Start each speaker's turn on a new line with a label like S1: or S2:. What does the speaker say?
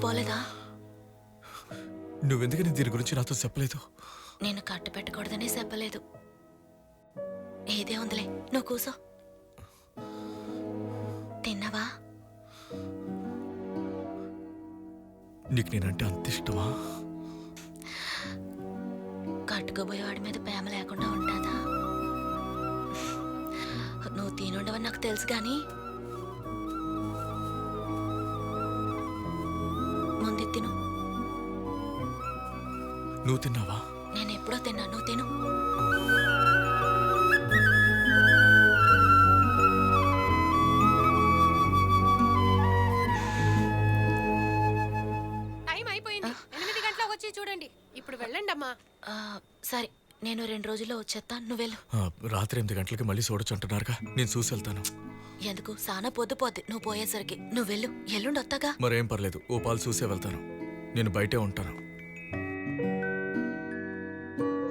S1: పోలేదా?
S2: నువ్వెందుకని దీని గురించి నాతో చెప్పలేదు?
S1: నేను కట్టు పెట్టకూడదనే చెప్పలేదు. ఏదే ఉందిలే, నువ్వు కూసో. తిన్నావా?
S2: నీకు నేనంటే అంత ఇష్టమా?
S1: కట్టుకోబోయేవాడి మీద ప్రేమ లేకుండా ఉంటుందా? నువ్వు తినుండవని నాకు తెలుసు కానీ ముందు తిను.
S2: నువ్వు తిన్నావా?
S1: నేను ఎప్పుడో తిన్నా, నువ్వు తిను.
S3: టైం అయిపోయింది. 8 గంటలకు వచ్చి చూడండి. ఇప్పుడు వెళ్ళండి అమ్మా.
S1: సరే, నేను 2 రోజుల్లో వచ్చేస్తాను, నువ్వు వెళ్ళు.
S2: రాత్రి 8 గంటలకి మళ్ళీ చూడొచ్చు అంటున్నారుగా, నేను చూసి వెళ్తాను.
S1: ఎందుకు? సానా పొద్దుపోద్ది నువ్వు పోయేసరికి. నువ్వు వెళ్ళు, ఎల్లుండి వస్తాగా.
S2: మరేం పర్లేదు, ఓ పాలు చూసే వెళ్తాను. నేను బయటే ఉంటాను.